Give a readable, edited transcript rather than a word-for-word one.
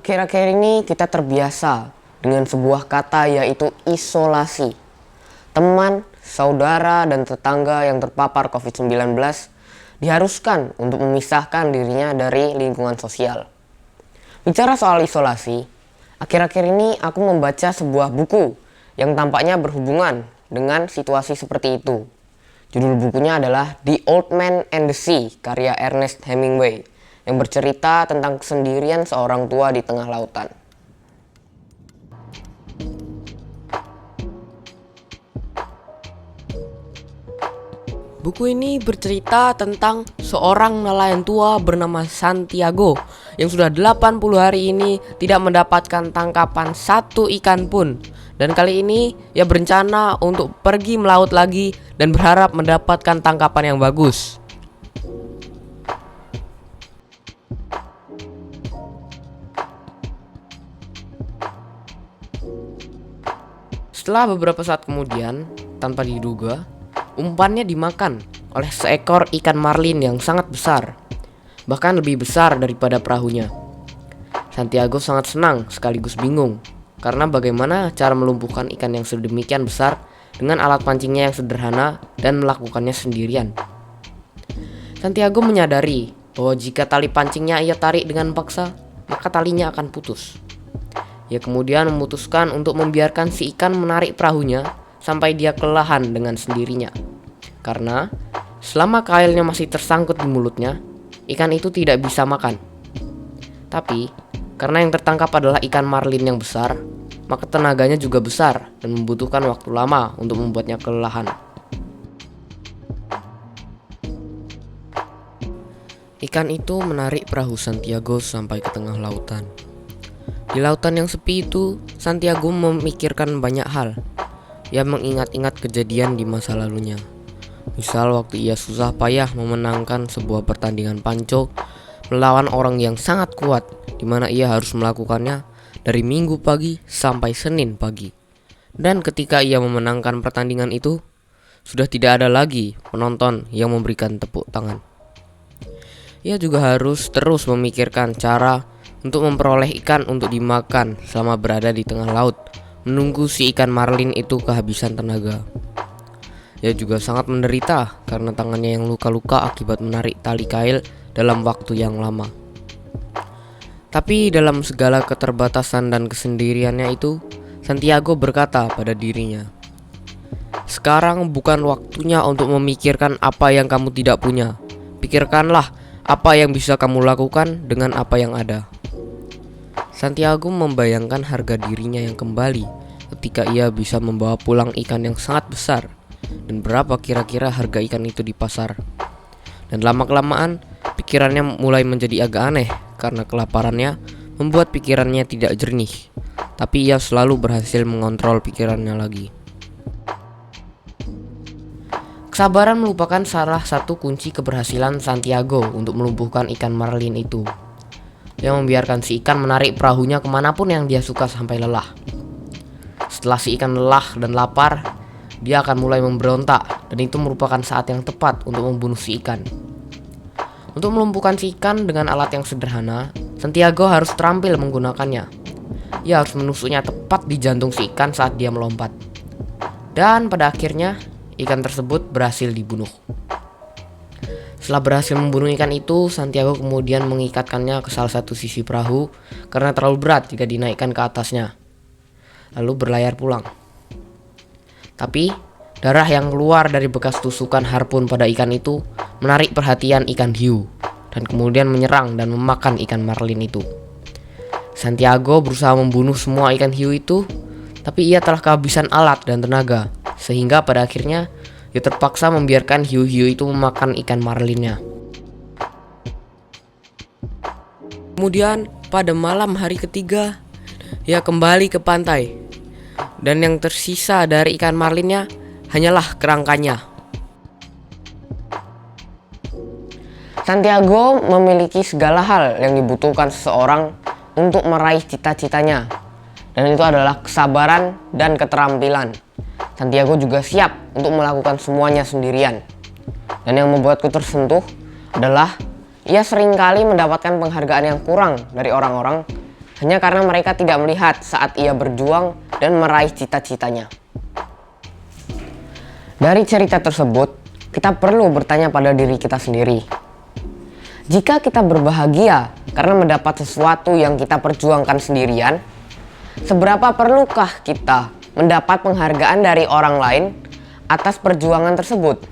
Akhir-akhir ini kita terbiasa dengan sebuah kata, yaitu isolasi. Teman, saudara, dan tetangga yang terpapar COVID-19 diharuskan untuk memisahkan dirinya dari lingkungan sosial. Bicara soal isolasi, akhir-akhir ini aku membaca sebuah buku yang tampaknya berhubungan dengan situasi seperti itu. Judul bukunya adalah The Old Man and the Sea, karya Ernest Hemingway, yang bercerita tentang kesendirian seorang tua di tengah lautan. Buku ini bercerita tentang seorang nelayan tua bernama Santiago yang sudah 80 hari ini tidak mendapatkan tangkapan satu ikan pun. Dan kali ini ia berencana untuk pergi melaut lagi dan berharap mendapatkan tangkapan yang bagus. Setelah beberapa saat kemudian, tanpa diduga, umpannya dimakan oleh seekor ikan marlin yang sangat besar, bahkan lebih besar daripada perahunya. Santiago sangat senang sekaligus bingung, karena bagaimana cara melumpuhkan ikan yang sedemikian besar dengan alat pancingnya yang sederhana dan melakukannya sendirian. Santiago menyadari bahwa jika tali pancingnya ia tarik dengan paksa, maka talinya akan putus. Ia kemudian memutuskan untuk membiarkan si ikan menarik perahunya sampai dia kelelahan dengan sendirinya. Karena selama kailnya masih tersangkut di mulutnya, ikan itu tidak bisa makan. Tapi karena yang tertangkap adalah ikan marlin yang besar, maka tenaganya juga besar dan membutuhkan waktu lama untuk membuatnya kelelahan. Ikan itu menarik perahu Santiago sampai ke tengah lautan. Di lautan yang sepi itu, Santiago memikirkan banyak hal. Ia mengingat-ingat kejadian di masa lalunya. Misal waktu ia susah payah memenangkan sebuah pertandingan panco melawan orang yang sangat kuat, di mana ia harus melakukannya dari Minggu pagi sampai Senin pagi. Dan ketika ia memenangkan pertandingan itu, sudah tidak ada lagi penonton yang memberikan tepuk tangan. Ia juga harus terus memikirkan cara untuk memperoleh ikan untuk dimakan selama berada di tengah laut, menunggu si ikan marlin itu kehabisan tenaga. Ia juga sangat menderita karena tangannya yang luka-luka akibat menarik tali kail dalam waktu yang lama. Tapi dalam segala keterbatasan dan kesendiriannya itu, Santiago berkata pada dirinya, "Sekarang bukan waktunya untuk memikirkan apa yang kamu tidak punya. Pikirkanlah apa yang bisa kamu lakukan dengan apa yang ada." Santiago membayangkan harga dirinya yang kembali ketika ia bisa membawa pulang ikan yang sangat besar, dan berapa kira-kira harga ikan itu di pasar. Dan lama-kelamaan pikirannya mulai menjadi agak aneh karena kelaparannya membuat pikirannya tidak jernih. Tapi ia selalu berhasil mengontrol pikirannya lagi. Kesabaran merupakan salah satu kunci keberhasilan Santiago untuk melumpuhkan ikan marlin itu. Dia membiarkan si ikan menarik perahunya kemanapun yang dia suka sampai lelah. Setelah si ikan lelah dan lapar, dia akan mulai memberontak, dan itu merupakan saat yang tepat untuk membunuh si ikan. Untuk melumpuhkan si ikan dengan alat yang sederhana, Santiago harus terampil menggunakannya. Ia harus menusuknya tepat di jantung si ikan saat dia melompat. Dan pada akhirnya, ikan tersebut berhasil dibunuh. Setelah berhasil membunuh ikan itu, Santiago kemudian mengikatkannya ke salah satu sisi perahu karena terlalu berat jika dinaikkan ke atasnya, lalu berlayar pulang. Tapi darah yang keluar dari bekas tusukan harpun pada ikan itu menarik perhatian ikan hiu, dan kemudian menyerang dan memakan ikan marlin itu. Santiago berusaha membunuh semua ikan hiu itu, tapi ia telah kehabisan alat dan tenaga, sehingga pada akhirnya ia terpaksa membiarkan hiu-hiu itu memakan ikan marlinnya. Kemudian pada malam hari ketiga, ia kembali ke pantai, dan yang tersisa dari ikan marlinnya hanyalah kerangkanya. Santiago memiliki segala hal yang dibutuhkan seseorang untuk meraih cita-citanya, dan itu adalah kesabaran dan keterampilan. Santiago juga siap untuk melakukan semuanya sendirian. Dan yang membuatku tersentuh adalah ia seringkali mendapatkan penghargaan yang kurang dari orang-orang hanya karena mereka tidak melihat saat ia berjuang dan meraih cita-citanya. Dari cerita tersebut, kita perlu bertanya pada diri kita sendiri. Jika kita berbahagia karena mendapat sesuatu yang kita perjuangkan sendirian, seberapa perlukah kita mendapat penghargaan dari orang lain atas perjuangan tersebut?